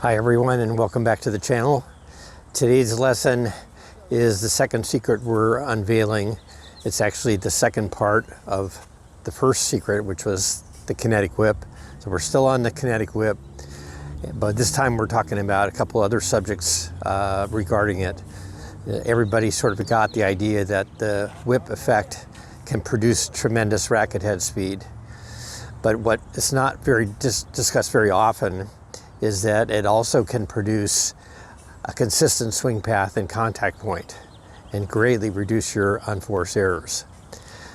Hi everyone, and welcome back to the channel. Today's lesson is the second secret we're unveiling. It's actually the second part of the first secret, which was the kinetic whip. So we're still on the kinetic whip, but this time we're talking about a couple other subjects regarding it. Everybody sort of got the idea that the whip effect can produce tremendous racket head speed, but what is not discussed very often is that it also can produce a consistent swing path and contact point and greatly reduce your unforced errors.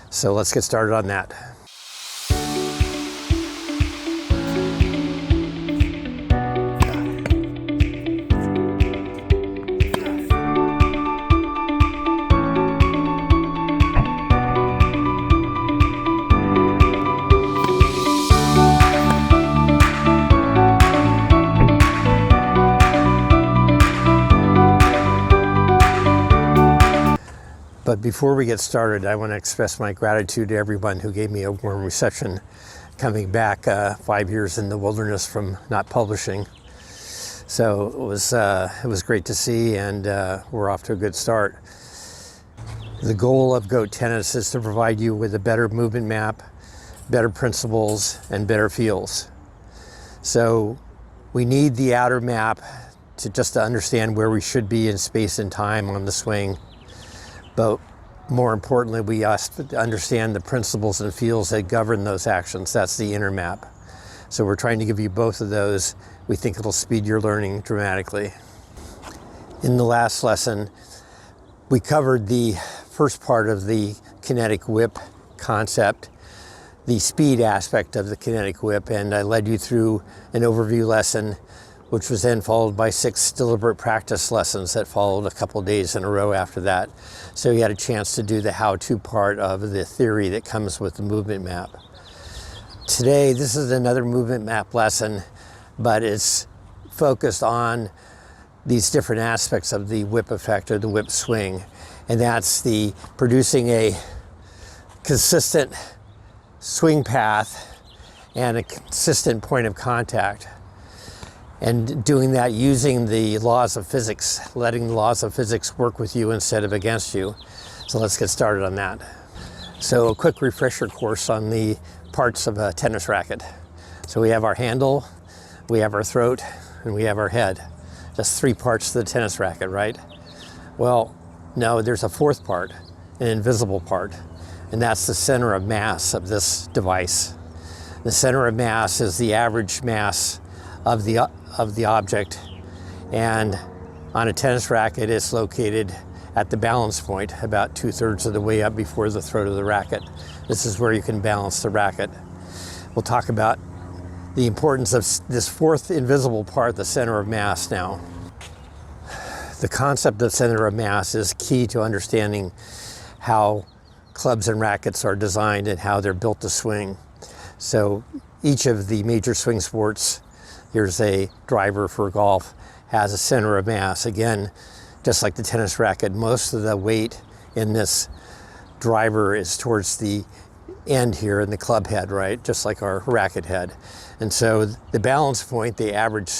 So let's get started on that. But before we get started, I want to express my gratitude to everyone who gave me a warm reception coming back 5 years in the wilderness from not publishing. So it was great to see, and we're off to a good start. The goal of Goat Tennis is to provide you with a better movement map, better principles, and better feels. So we need the outer map to understand where we should be in space and time on the swing. But more importantly, we have to understand the principles and feels that govern those actions. That's the inner map. So we're trying to give you both of those. We think it'll speed your learning dramatically. In the last lesson, we covered the first part of the kinetic whip concept, the speed aspect of the kinetic whip, and I led you through an overview lesson, which was then followed by 6 deliberate practice lessons that followed a couple of days in a row after that. So you had a chance to do the how-to part of the theory that comes with the movement map. Today, this is another movement map lesson, but it's focused on these different aspects of the whip effect or the whip swing. And that's the producing a consistent swing path and a consistent point of contact. And doing that using the laws of physics, letting the laws of physics work with you instead of against you. So let's get started on that. So a quick refresher course on the parts of a tennis racket. So we have our handle, we have our throat, and we have our head. Just 3 parts to the tennis racket, right? Well, no, there's a 4th part, an invisible part, and that's the center of mass of this device. The center of mass is the average mass of the object, and on a tennis racket it's located at the balance point about 2/3 of the way up before the throat of the racket. This is where you can balance the racket. We'll talk about the importance of this 4th invisible part, the center of mass now. The concept of center of mass is key to understanding how clubs and rackets are designed and how they're built to swing. So each of the major swing sports, here's a driver for golf, has a center of mass. Again, just like the tennis racket, most of the weight in this driver is towards the end here in the club head, right? Just like our racket head. And so the balance point, the average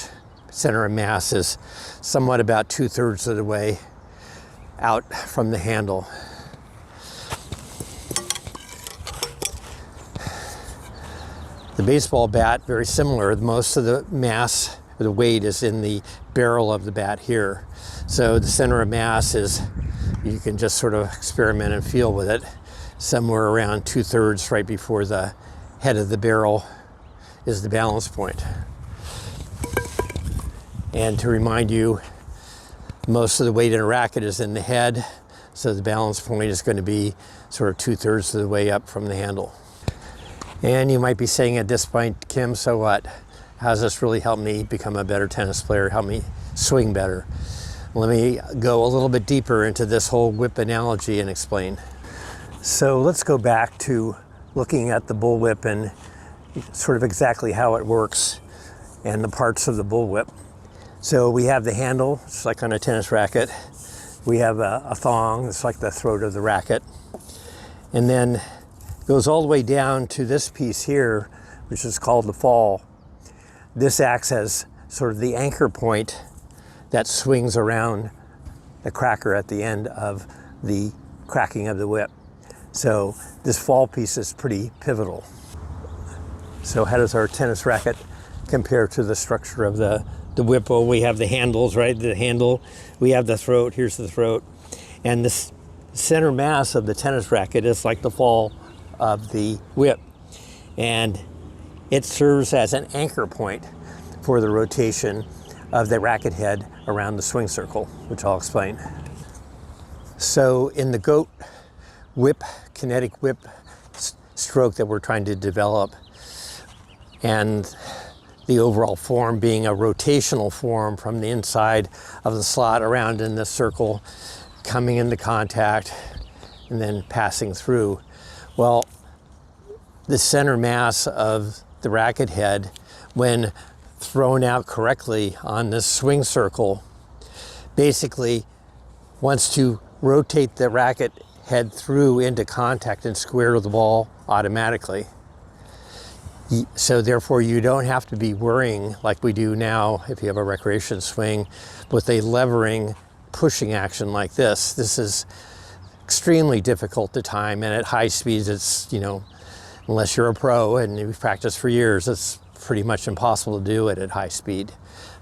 center of mass, is somewhat about 2/3 of the way out from the handle. The baseball bat, very similar. Most of the mass, or the weight, is in the barrel of the bat here. So the center of mass is, you can just sort of experiment and feel with it, somewhere around 2/3 right before the head of the barrel is the balance point. And to remind you, most of the weight in a racket is in the head, so the balance point is going to be sort of 2/3 of the way up from the handle. And you might be saying at this point, Kim, so what? How does this really help me become a better tennis player, help me swing better? Let me go a little bit deeper into this whole whip analogy and explain. So let's go back to looking at the bullwhip and sort of exactly how it works and the parts of the bullwhip. So we have the handle, it's like on a tennis racket. We have a thong, it's like the throat of the racket. And then goes all the way down to this piece here, which is called the fall. This acts as sort of the anchor point that swings around the cracker at the end of the cracking of the whip. So this fall piece is pretty pivotal. So how does our tennis racket compare to the structure of the whip? Well, we have the handles, right? The handle, we have the throat, here's the throat. And this center mass of the tennis racket is like the fall of the whip. And it serves as an anchor point for the rotation of the racket head around the swing circle, which I'll explain. So in the goat whip, kinetic whip stroke that we're trying to develop, and the overall form being a rotational form from the inside of the slot around in the circle, coming into contact, and then passing through. Well, the center mass of the racket head, when thrown out correctly on this swing circle, basically wants to rotate the racket head through into contact and square the ball automatically. So therefore you don't have to be worrying like we do now if you have a recreation swing with a levering pushing action like this. This is extremely difficult to time, and at high speeds it's, you know, unless you're a pro and you've practiced for years, it's pretty much impossible to do it at high speed.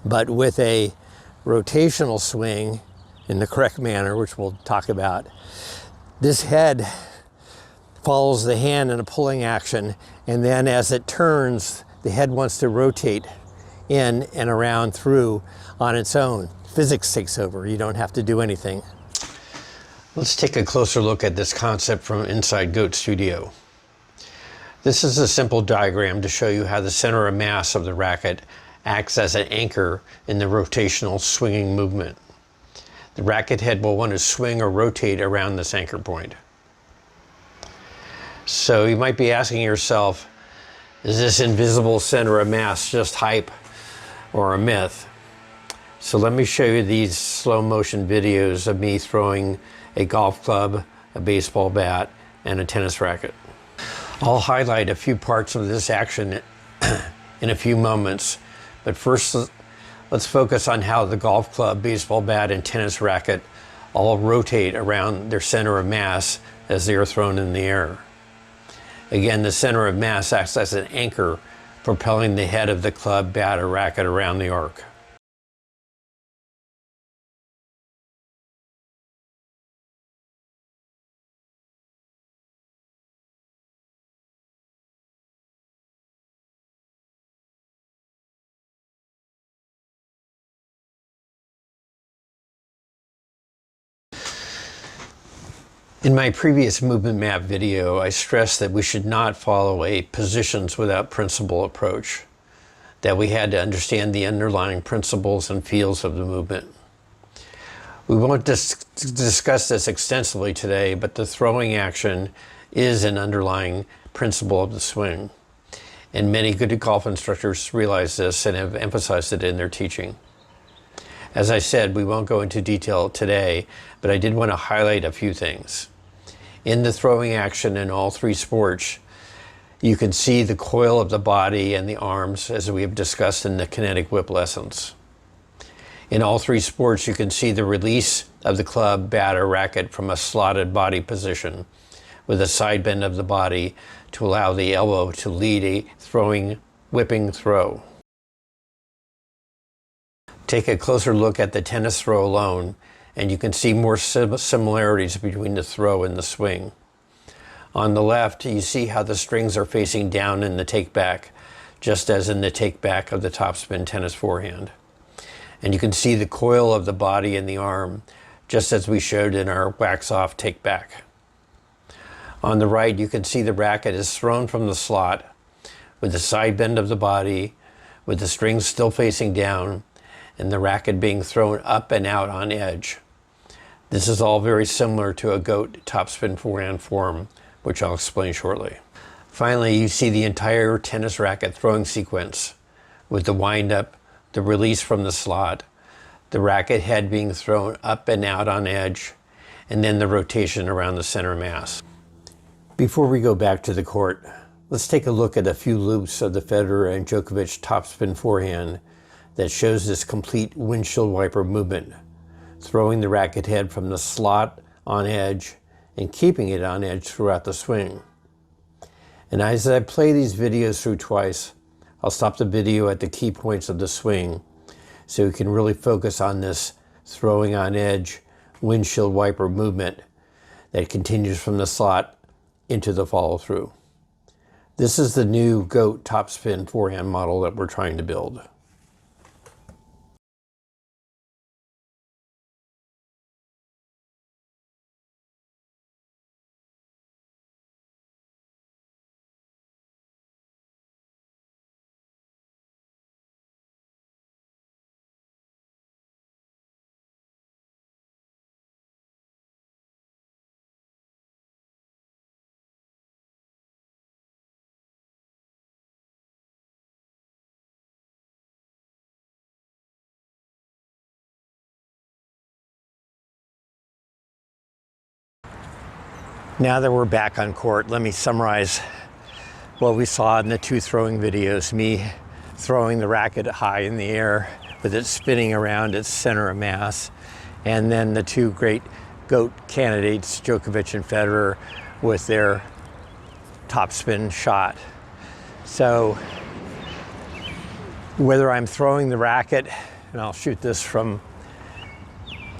But with a rotational swing in the correct manner, which we'll talk about, this head follows the hand in a pulling action, and then as it turns, the head wants to rotate in and around through on its own. Physics takes over. You don't have to do anything. Let's take a closer look at this concept from inside Goat Studio. This is a simple diagram to show you how the center of mass of the racket acts as an anchor in the rotational swinging movement. The racket head will want to swing or rotate around this anchor point. So you might be asking yourself, is this invisible center of mass just hype or a myth? So let me show you these slow motion videos of me throwing a golf club, a baseball bat, and a tennis racket. I'll highlight a few parts of this action in a few moments, but first let's focus on how the golf club, baseball bat, and tennis racket all rotate around their center of mass as they are thrown in the air. Again, the center of mass acts as an anchor, propelling the head of the club, bat, or racket around the arc. In my previous movement map video, I stressed that we should not follow a positions without principle approach, that we had to understand the underlying principles and feels of the movement. We won't discuss this extensively today, but the throwing action is an underlying principle of the swing. And many good golf instructors realize this and have emphasized it in their teaching. As I said, we won't go into detail today, but I did want to highlight a few things. In the throwing action in all three sports, you can see the coil of the body and the arms, as we have discussed in the kinetic whip lessons. In all three sports, you can see the release of the club, bat, or racket from a slotted body position with a side bend of the body to allow the elbow to lead a whipping throw. Take a closer look at the tennis throw alone, and you can see more similarities between the throw and the swing. On the left, you see how the strings are facing down in the take back, just as in the take back of the topspin tennis forehand. And you can see the coil of the body and the arm, just as we showed in our wax off take back. On the right, you can see the racket is thrown from the slot with the side bend of the body, with the strings still facing down, and the racket being thrown up and out on edge. This is all very similar to a goat topspin forehand form, which I'll explain shortly. Finally, you see the entire tennis racket throwing sequence with the wind up, the release from the slot, the racket head being thrown up and out on edge, and then the rotation around the center mass. Before we go back to the court, let's take a look at a few loops of the Federer and Djokovic topspin forehand that shows this complete windshield wiper movement, throwing the racket head from the slot on edge and keeping it on edge throughout the swing. And as I play these videos through twice, I'll stop the video at the key points of the swing so you can really focus on this throwing on edge windshield wiper movement that continues from the slot into the follow through. This is the new GOAT topspin forehand model that we're trying to build. Now that we're back on court, let me summarize what we saw in the two throwing videos. Me throwing the racket high in the air with it spinning around its center of mass. And then the two great GOAT candidates, Djokovic and Federer, with their topspin shot. So whether I'm throwing the racket, and I'll shoot this from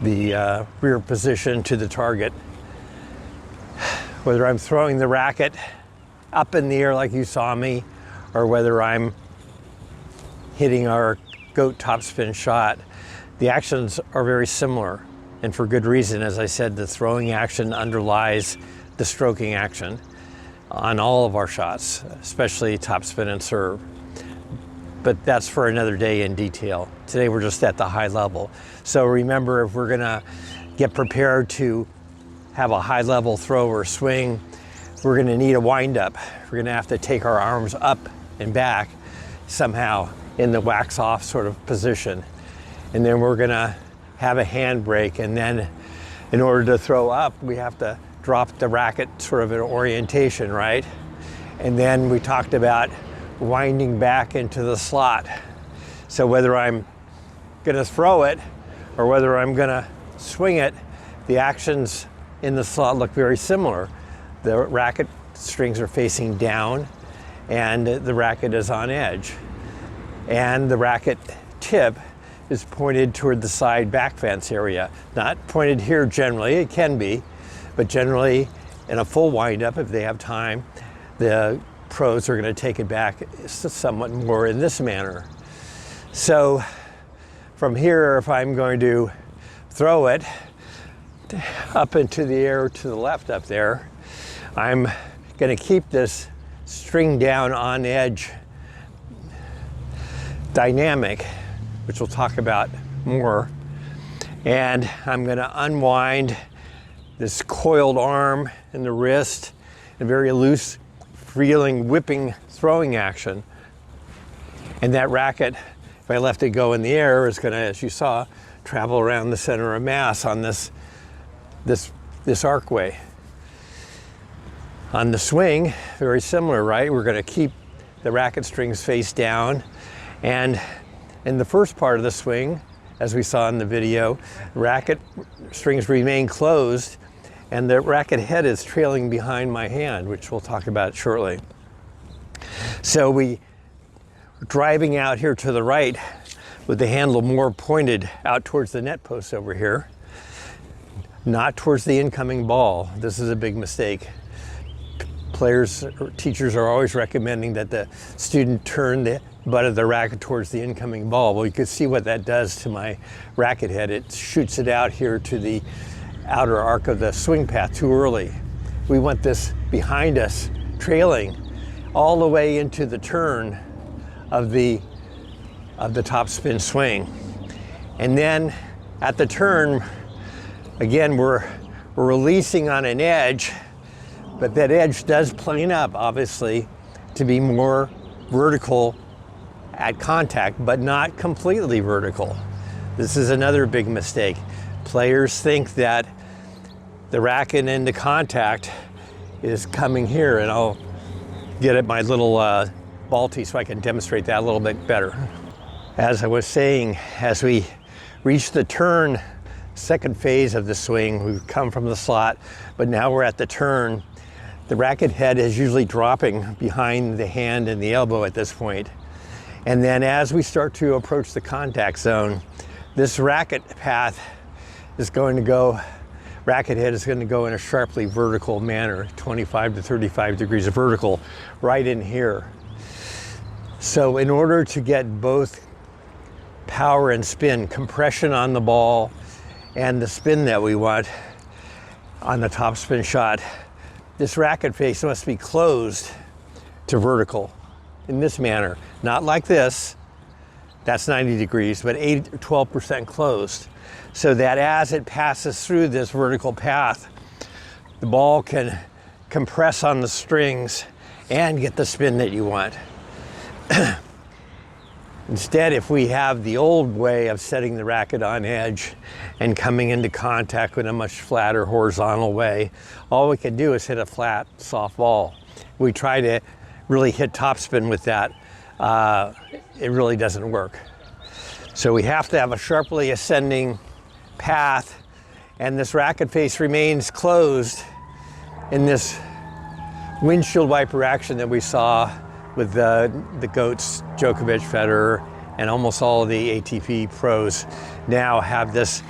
the rear position to the target, whether I'm throwing the racket up in the air like you saw me, or whether I'm hitting our GOAT topspin shot, the actions are very similar. And for good reason. As I said, the throwing action underlies the stroking action on all of our shots, especially topspin and serve. But that's for another day in detail. Today we're just at the high level. So remember, if we're gonna get prepared to have a high level throw or swing, we're gonna need a wind up. We're gonna have to take our arms up and back somehow in the wax off sort of position. And then we're gonna have a hand brake, and then in order to throw up, we have to drop the racket sort of in orientation, right? And then we talked about winding back into the slot. So whether I'm gonna throw it or whether I'm gonna swing it, the actions in the slot look very similar. The racket strings are facing down and the racket is on edge. And the racket tip is pointed toward the side back fence area. Not pointed here generally, it can be, but generally in a full windup, if they have time, the pros are gonna take it back somewhat more in this manner. So from here, if I'm going to throw it up into the air to the left up there, I'm gonna keep this string down on edge dynamic, which we'll talk about more. And I'm gonna unwind this coiled arm and the wrist, and very loose, feeling, whipping, throwing action. And that racket, if I left it go in the air, is gonna, as you saw, travel around the center of mass on this arcway. On the swing, very similar, right? We're gonna keep the racket strings face down, and in the first part of the swing, as we saw in the video, racket strings remain closed and the racket head is trailing behind my hand, which we'll talk about shortly. So we're driving out here to the right with the handle more pointed out towards the net post over here, not towards the incoming ball. This is a big mistake. Players or teachers are always recommending that the student turn the butt of the racket towards the incoming ball. Well, you can see what that does to my racket head. It shoots it out here to the outer arc of the swing path too early. We want this behind us, trailing all the way into the turn of the topspin swing. And then at the turn, again, we're releasing on an edge, but that edge does plane up, obviously, to be more vertical at contact, but not completely vertical. This is another big mistake. Players think that the racket into contact is coming here, and I'll get at my little Balti so I can demonstrate that a little bit better. As I was saying, as we reach the turn, second phase of the swing, we've come from the slot, but now we're at the turn. The racket head is usually dropping behind the hand and the elbow at this point. And then as we start to approach the contact zone, this racket path is going to go, racket head is going to go in a sharply vertical manner, 25 to 35 degrees vertical, right in here. So in order to get both power and spin, compression on the ball, and the spin that we want on the topspin shot, this racket face must be closed to vertical in this manner. Not like this, that's 90 degrees, but 8 or 12% closed. So that as it passes through this vertical path, the ball can compress on the strings and get the spin that you want. Instead, if we have the old way of setting the racket on edge and coming into contact in a much flatter horizontal way, all we can do is hit a flat, soft ball. We try to really hit topspin with that. It really doesn't work. So we have to have a sharply ascending path, and this racket face remains closed in this windshield wiper action that we saw with the GOATs, Djokovic, Federer, and almost all of the ATP pros now have this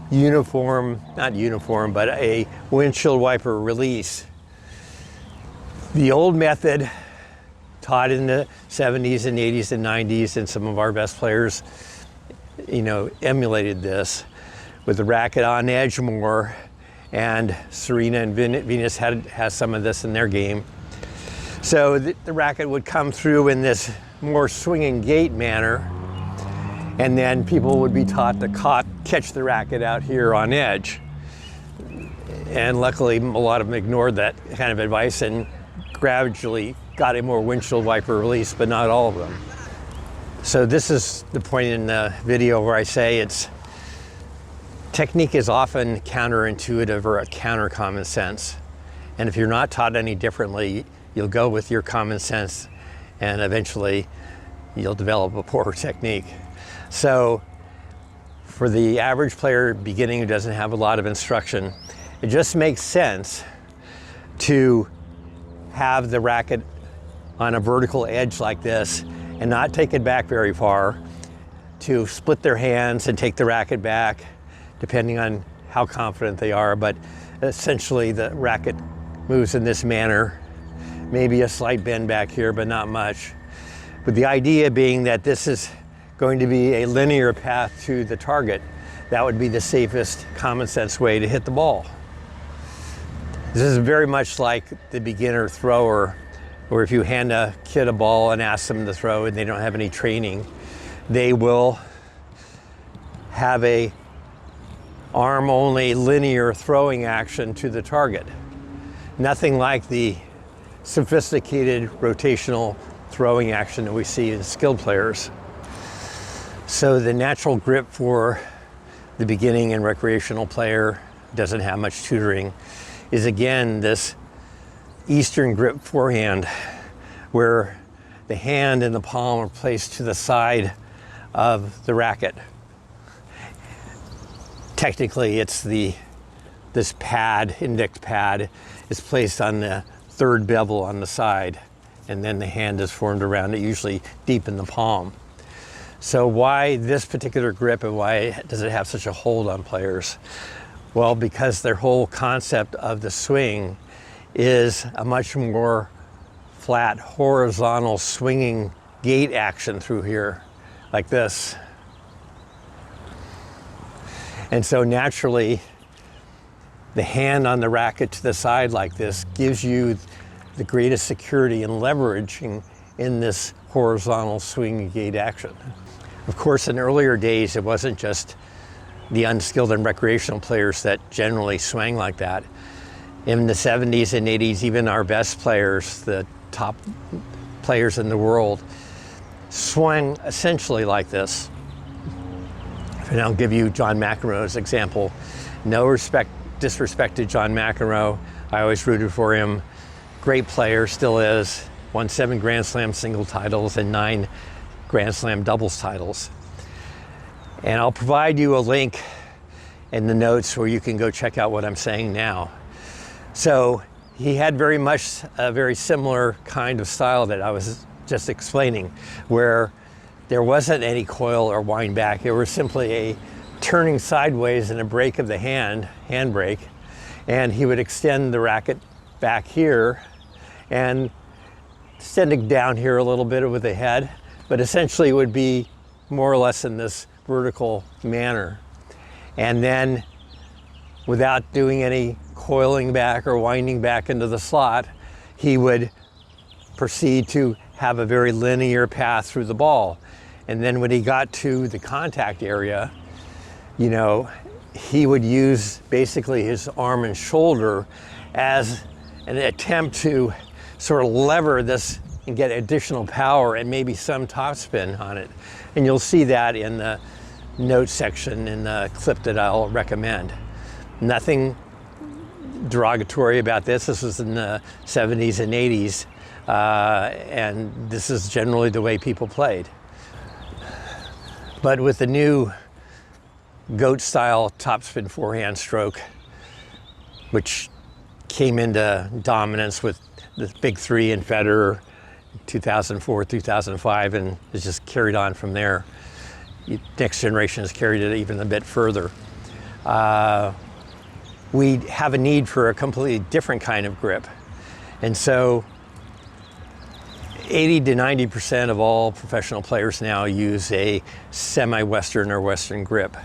uniform, not uniform, but a windshield wiper release. The old method, taught in the 70s and 80s and 90s, and some of our best players, emulated this with the racket on edge more, and Serena and Venus has some of this in their game. So the racket would come through in this more swinging gait manner, and then people would be taught to catch the racket out here on edge. And luckily, a lot of them ignored that kind of advice and gradually got a more windshield wiper release, but not all of them. So this is the point in the video where I say technique is often counterintuitive or a counter common sense. And if you're not taught any differently, you'll go with your common sense, and eventually you'll develop a poor technique. So for the average player beginning who doesn't have a lot of instruction, it just makes sense to have the racket on a vertical edge like this and not take it back very far, to split their hands and take the racket back, depending on how confident they are. But essentially the racket moves in this manner. Maybe a slight bend back here, but not much. But the idea being that this is going to be a linear path to the target. That would be the safest common sense way to hit the ball. This is very much like the beginner thrower, where if you hand a kid a ball and ask them to throw and they don't have any training, they will have a arm-only linear throwing action to the target. Nothing like the sophisticated rotational throwing action that we see in skilled players. So the natural grip for the beginning and recreational player doesn't have much tutoring is again this Eastern grip forehand, where the hand and the palm are placed to the side of the racket. Technically, it's this pad, index pad, is placed on the third bevel on the side, and then the hand is formed around it, usually deep in the palm. So why this particular grip, and why does it have such a hold on players? Well, because their whole concept of the swing is a much more flat, horizontal swinging gait action through here, like this. And so naturally, the hand on the racket to the side like this gives you the greatest security and leveraging in this horizontal swing gait action. Of course, in earlier days, it wasn't just the unskilled and recreational players that generally swang like that. In the 70s and 80s, even our best players, the top players in the world, swung essentially like this. And I'll give you John McEnroe's example. No disrespect to John McEnroe. I always rooted for him. Great player, still is. Won 7 Grand Slam single titles and 9 Grand Slam doubles titles. And I'll provide you a link in the notes where you can go check out what I'm saying now. So he had very much a very similar kind of style that I was just explaining, where there wasn't any coil or wind back. It was simply a turning sideways and a break of the hand brake, and he would extend the racket back here and extending down here a little bit with the head, but essentially it would be more or less in this vertical manner. And then without doing any coiling back or winding back into the slot, he would proceed to have a very linear path through the ball. And then when he got to the contact area, you know, he would use basically his arm and shoulder as an attempt to sort of lever this and get additional power and maybe some topspin on it. And you'll see that in the notes section in the clip that I'll recommend. Nothing derogatory about this. This was in the 70s and 80s, and this is generally the way people played. But with the new goat style topspin forehand stroke, which came into dominance with the big three in Federer, 2004, 2005, and is just carried on from there. Next generation has carried it even a bit further. We have a need for a completely different kind of grip. And so 80 to 90% of all professional players now use a semi-Western or Western grip.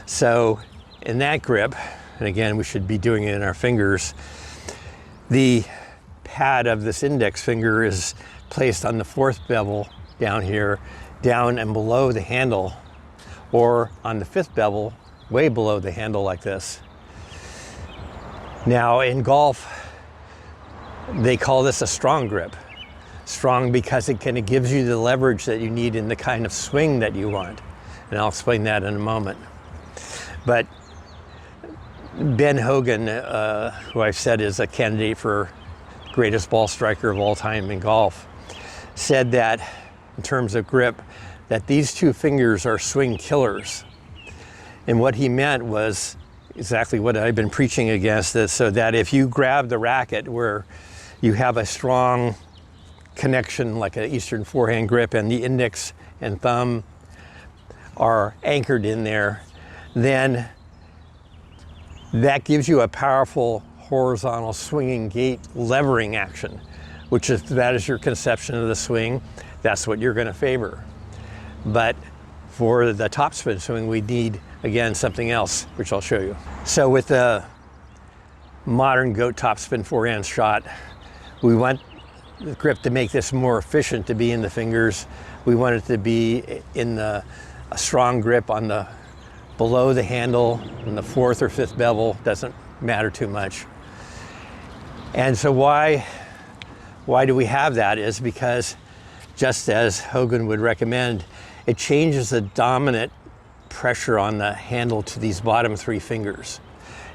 So in that grip, and again, we should be doing it in our fingers, the pad of this index finger is placed on the fourth bevel down here, down and below the handle, or on the fifth bevel, way below the handle like this. Now in golf, they call this a strong grip. Strong because it kind of gives you the leverage that you need in the kind of swing that you want. And I'll explain that in a moment. But Ben Hogan, who I've said is a candidate for greatest ball striker of all time in golf, said that in terms of grip, that these two fingers are swing killers. And what he meant was exactly what I've been preaching against, is so that if you grab the racket where you have a strong connection like an Eastern forehand grip and the index and thumb are anchored in there, then that gives you a powerful horizontal swinging gait levering action, which is, that is your conception of the swing. That's what you're going to favor. But for the topspin swing, we need, again, something else, which I'll show you. So with the modern goat topspin forehand shot, we want the grip to make this more efficient to be in the fingers. We want it to be in a strong grip on the below the handle, in the fourth or fifth bevel, doesn't matter too much. And so why do we have that is because, just as Hogan would recommend, it changes the dominant pressure on the handle to these bottom three fingers,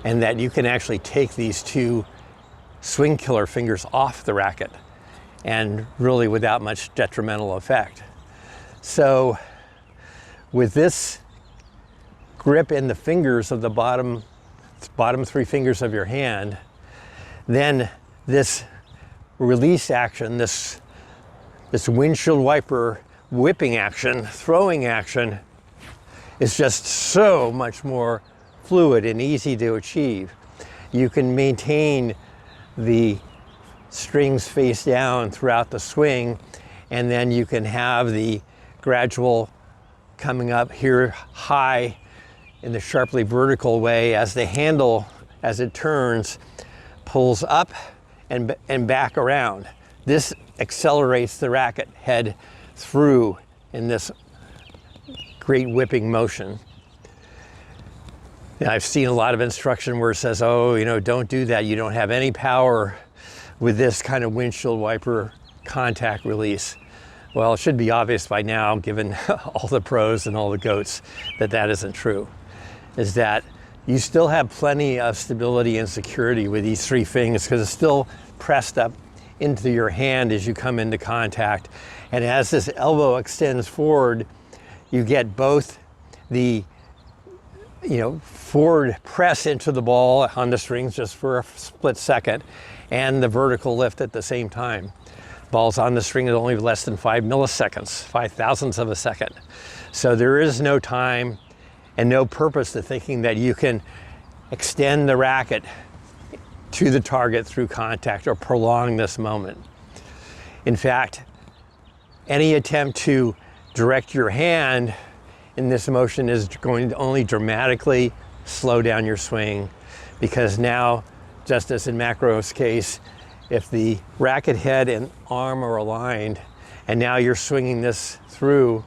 and that you can actually take these two swing killer fingers off the racket, and really without much detrimental effect. So with this grip in the fingers of the bottom three fingers of your hand, then this release action, this windshield wiper whipping action, throwing action, is just so much more fluid and easy to achieve. You can maintain the strings face down throughout the swing, and then you can have the gradual coming up here high in the sharply vertical way as the handle, as it turns, pulls up and back around. This accelerates the racket head through in this great whipping motion. And I've seen a lot of instruction where it says, oh, you know, don't do that. You don't have any power with this kind of windshield wiper contact release. Well, it should be obvious by now, given all the pros and all the goats, that that isn't true. Is that you still have plenty of stability and security with these three fingers because it's still pressed up into your hand as you come into contact. And as this elbow extends forward, you get both the forward press into the ball on the strings just for a split second, and the vertical lift at the same time. Ball's on the string at only less than 5 milliseconds, 5,000ths of a second. So there is no time and no purpose to thinking that you can extend the racket to the target through contact or prolong this moment. In fact, any attempt to direct your hand in this motion is going to only dramatically slow down your swing, because now, just as in Mcenroe's case, if the racket head and arm are aligned and now you're swinging this through,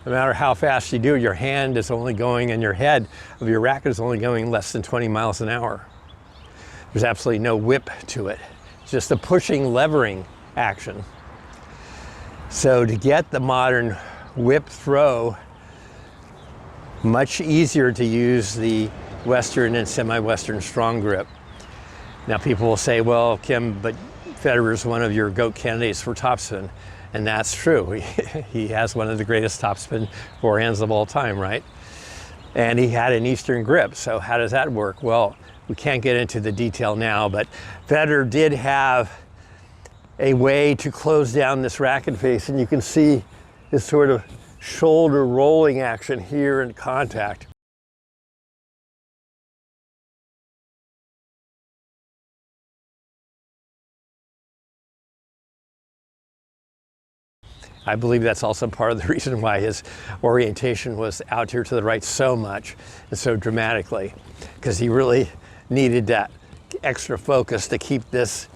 no matter how fast you do, your hand is only going and your head of your racket is only going less than 20 miles an hour. There's absolutely no whip to it. It's just a pushing, levering action. So to get the modern whip throw, much easier to use the Western and semi-Western strong grip. Now people will say, well, Kim, but Federer's one of your GOAT candidates for topspin. And that's true. He has one of the greatest topspin forehands of all time, right? And he had an Eastern grip. So how does that work? Well, we can't get into the detail now, but Federer did have a way to close down this racket face, and you can see this sort of shoulder rolling action here in contact. I believe that's also part of the reason why his orientation was out here to the right so much and so dramatically, because he really needed that extra focus to keep this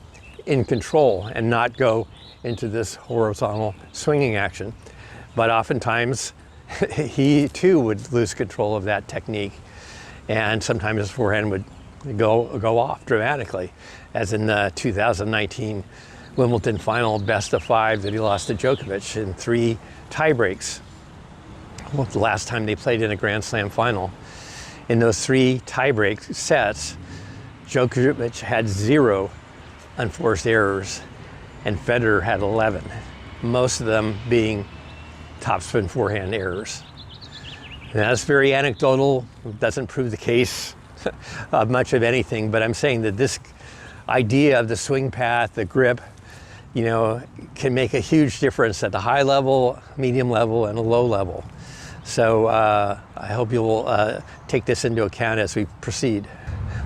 in control and not go into this horizontal swinging action. But oftentimes he too would lose control of that technique, and sometimes his forehand would go off dramatically, as in the 2019 Wimbledon final best of 5 that he lost to Djokovic in 3 tie breaks. Well, the last time they played in a Grand Slam final. In those 3 tie break sets, Djokovic had 0 unforced errors and Federer had 11, most of them being topspin forehand errors. And that's very anecdotal, doesn't prove the case of much of anything, but I'm saying that this idea of the swing path, the grip, can make a huge difference at the high level, medium level, and a low level. So I hope you'll take this into account as we proceed.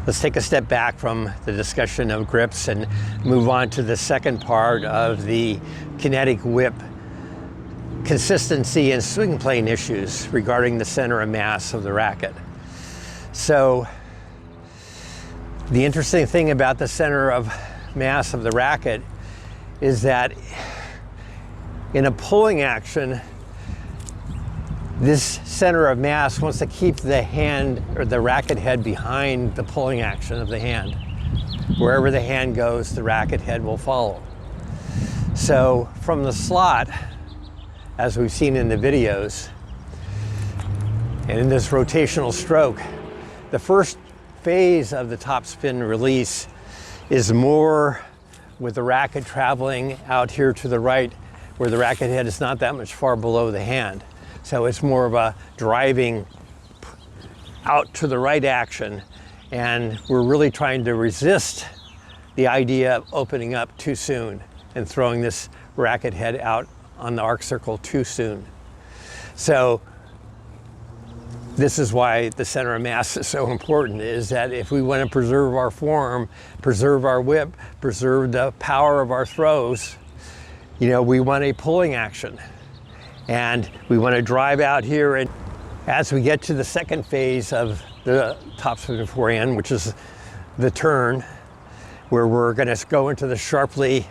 Let's take a step back from the discussion of grips and move on to the second part of the kinetic whip consistency and swing plane issues regarding the center of mass of the racket. So the interesting thing about the center of mass of the racket is that in a pulling action, this center of mass wants to keep the hand or the racket head behind the pulling action of the hand. Wherever the hand goes, the racket head will follow. So from the slot, as we've seen in the videos, and in this rotational stroke, the first phase of the topspin release is more with the racket traveling out here to the right, where the racket head is not that much far below the hand. So it's more of a driving out to the right action, and we're really trying to resist the idea of opening up too soon and throwing this racket head out on the arc circle too soon. So this is why the center of mass is so important, is that if we want to preserve our form, preserve our whip, preserve the power of our throws, we want a pulling action. And we want to drive out here, and as we get to the second phase of the topspin forehand, which is the turn, where we're going to go into the sharply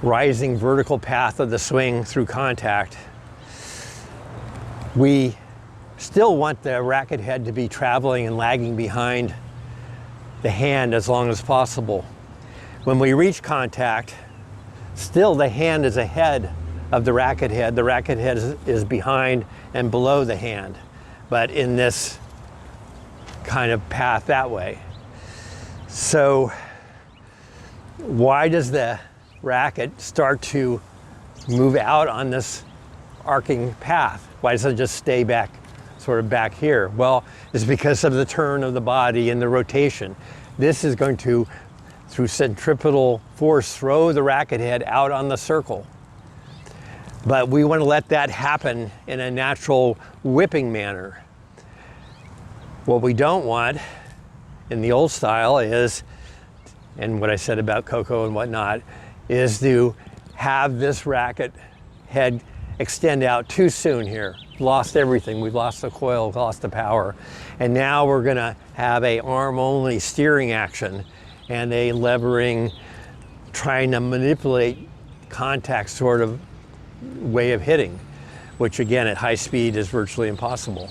rising vertical path of the swing through contact, we still want the racket head to be traveling and lagging behind the hand as long as possible. When we reach contact, still the hand is ahead of the racket head. The racket head is behind and below the hand, but in this kind of path that way. So why does the racket start to move out on this arcing path? Why doesn't it just stay back, sort of back here? Well, it's because of the turn of the body and the rotation. This is going to, through centripetal force, throw the racket head out on the circle. But we want to let that happen in a natural whipping manner. What we don't want in the old style is, and what I said about Coco and whatnot, is to have this racket head extend out too soon here. Lost everything. We've lost the coil, lost the power. And now we're going to have a arm-only steering action and a levering, trying to manipulate contact sort of way of hitting, which again at high speed is virtually impossible.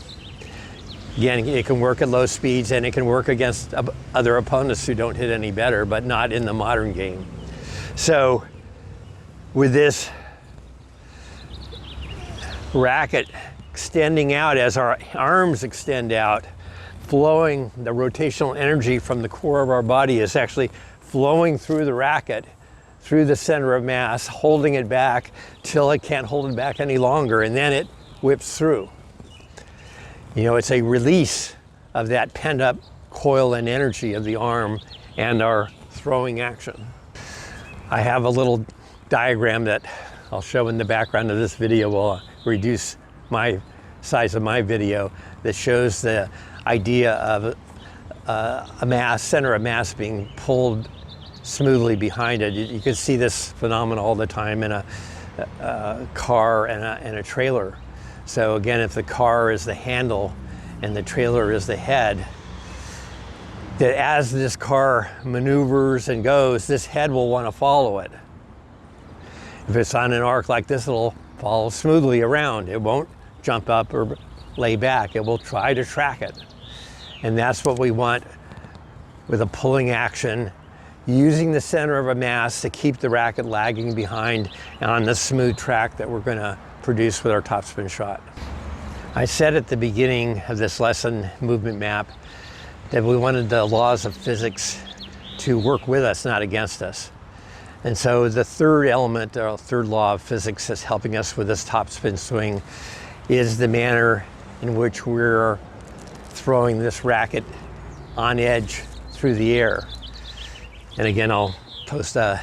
Again, it can work at low speeds and it can work against other opponents who don't hit any better, but not in the modern game. So with this racket extending out as our arms extend out, flowing, the rotational energy from the core of our body is actually flowing through the racket, through the center of mass, holding it back till it can't hold it back any longer, and then it whips through. You know, it's a release of that pent up coil and energy of the arm and our throwing action. I have a little diagram that I'll show in the background of this video. Will reduce my size of my video, that shows the idea of a mass, center of mass being pulled smoothly behind it. You can see this phenomenon all the time in a car and a trailer. So again, if the car is the handle and the trailer is the head, that as this car maneuvers and goes, this head will want to follow it. If it's on an arc like this, it'll follow smoothly around. It won't jump up or lay back. It will try to track it. And that's what we want with a pulling action, using the center of a mass to keep the racket lagging behind on the smooth track that we're going to produce with our topspin shot. I said at the beginning of this lesson, movement map, that we wanted the laws of physics to work with us, not against us. And so the third element, or third law of physics that's helping us with this topspin swing, is the manner in which we're throwing this racket on edge through the air. And again, I'll post a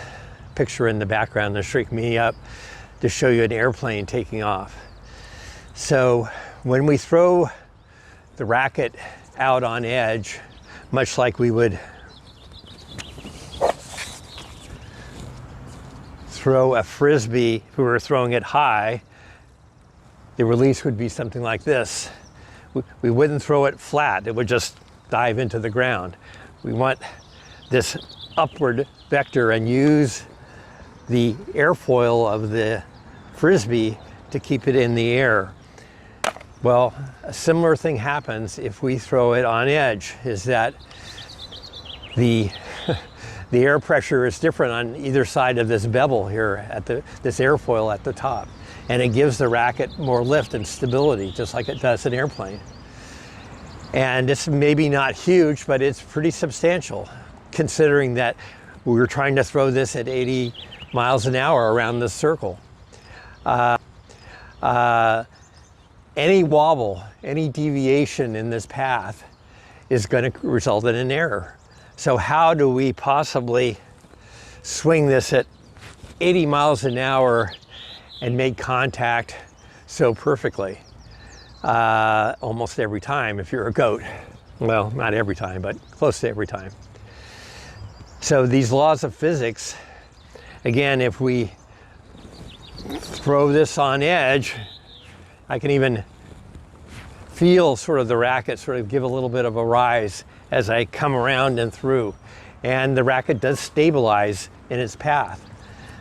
picture in the background to shrink me up to show you an airplane taking off. So when we throw the racket out on edge, much like we would throw a frisbee if we were throwing it high, the release would be something like this. We wouldn't throw it flat, it would just dive into the ground. We want this upward vector and use the airfoil of the frisbee to keep it in the air. Well, a similar thing happens if we throw it on edge, is that the air pressure is different on either side of this bevel here at this airfoil at the top. And it gives the racket more lift and stability, just like it does an airplane. And it's maybe not huge, but it's pretty substantial, considering that we were trying to throw this at 80 miles an hour around this circle. Any wobble, any deviation in this path is going to result in an error. So how do we possibly swing this at 80 miles an hour and make contact so perfectly? Almost every time if you're a goat. Well, not every time, but close to every time. So these laws of physics, again, if we throw this on edge, I can even feel sort of the racket sort of give a little bit of a rise as I come around and through. And the racket does stabilize in its path.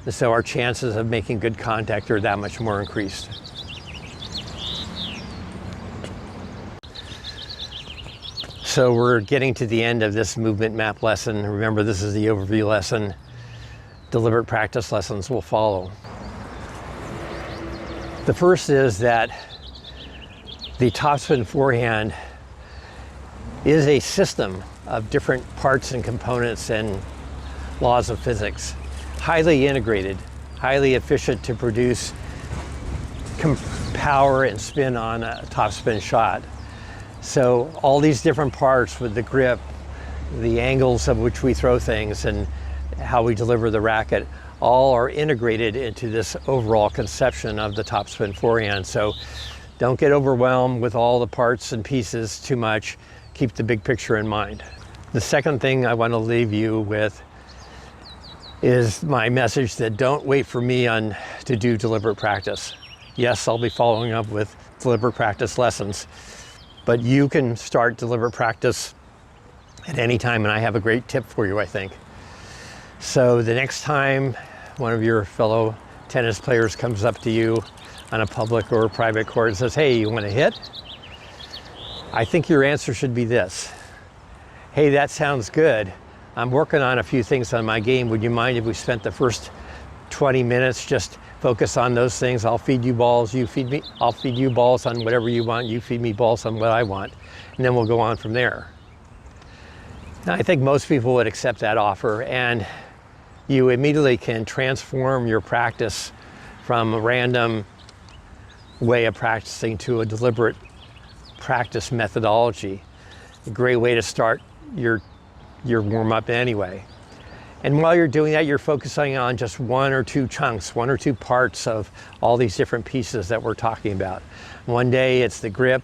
And so our chances of making good contact are that much more increased. So we're getting to the end of this movement map lesson. Remember, this is the overview lesson. Deliberate practice lessons will follow. The first is that the topspin forehand is a system of different parts and components and laws of physics. Highly integrated, highly efficient to produce power and spin on a topspin shot. So all these different parts with the grip, the angles of which we throw things, and how we deliver the racket, all are integrated into this overall conception of the topspin forehand. So don't get overwhelmed with all the parts and pieces too much. Keep the big picture in mind. The second thing I want to leave you with is my message that don't wait for me to do deliberate practice. Yes, I'll be following up with deliberate practice lessons, but you can start deliberate practice at any time, and I have a great tip for you, I think. So the next time one of your fellow tennis players comes up to you on a public or a private court and says, "Hey, you want to hit?" I think your answer should be this: "Hey, that sounds good. I'm working on a few things on my game. Would you mind if we spent the first 20 minutes just focus on those things? I'll feed you balls, you feed me. I'll feed you balls on whatever you want. You feed me balls on what I want. And then we'll go on from there." Now, I think most people would accept that offer, and you immediately can transform your practice from a random way of practicing to a deliberate practice methodology. A great way to start your warm-up anyway. And while you're doing that, you're focusing on just one or two chunks, one or two parts of all these different pieces that we're talking about. One day it's the grip,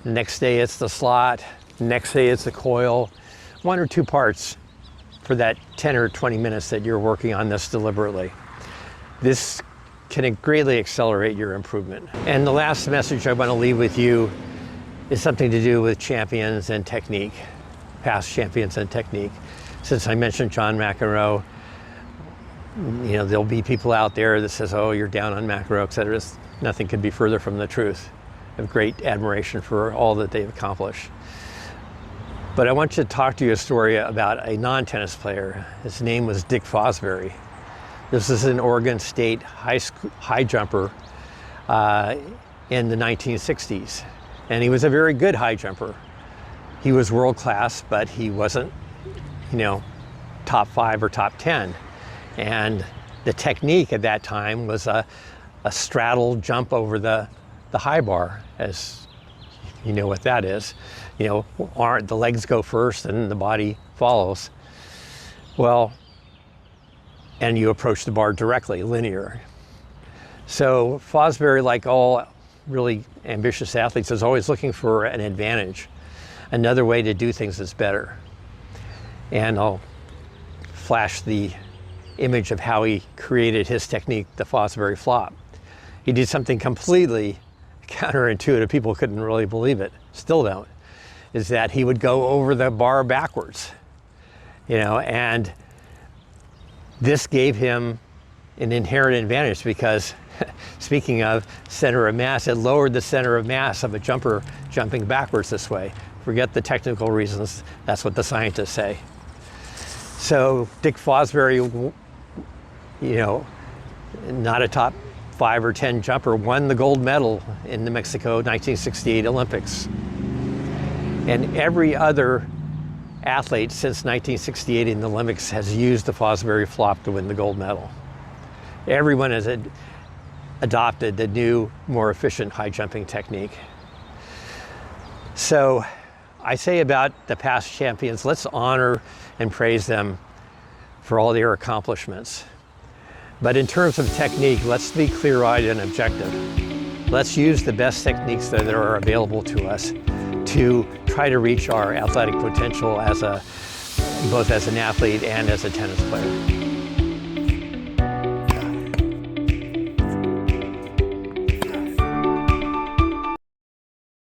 the next day it's the slot, the next day it's the coil. One or two parts for that 10 or 20 minutes that you're working on this deliberately. This can greatly accelerate your improvement. And the last message I want to leave with you is something to do with champions and technique, past champions and technique. Since I mentioned John McEnroe, you know, there'll be people out there that says, "Oh, you're down on McEnroe, etc." Nothing could be further from the truth. I have great admiration for all that they've accomplished. But I want to talk to you a story about a non-tennis player. His name was Dick Fosbury. This is an Oregon State high jumper in the 1960s. And he was a very good high jumper. He was world class, but he wasn't, you know, top 5 or top 10. And the technique at that time was a straddle jump over the high bar, as you know what that is. You know, the legs go first and the body follows. Well, and you approach the bar directly, linear. So Fosbury, like all really ambitious athletes, is always looking for an advantage, another way to do things that's better. And I'll flash the image of how he created his technique, the Fosbury flop. He did something completely counterintuitive. People couldn't really believe it, still don't, is that he would go over the bar backwards, you know, and this gave him an inherent advantage because, speaking of center of mass, it lowered the center of mass of a jumper jumping backwards this way. Forget the technical reasons, that's what the scientists say. So Dick Fosbury, you know, not a top 5 or 10 jumper, won the gold medal in the Mexico 1968 Olympics. And every other athlete since 1968 in the Olympics has used the Fosbury flop to win the gold medal. Everyone has adopted the new, more efficient high jumping technique. So I say about the past champions, let's honor and praise them for all their accomplishments. But in terms of technique, let's be clear-eyed and objective. Let's use the best techniques that are available to us to try to reach our athletic potential both as an athlete and as a tennis player.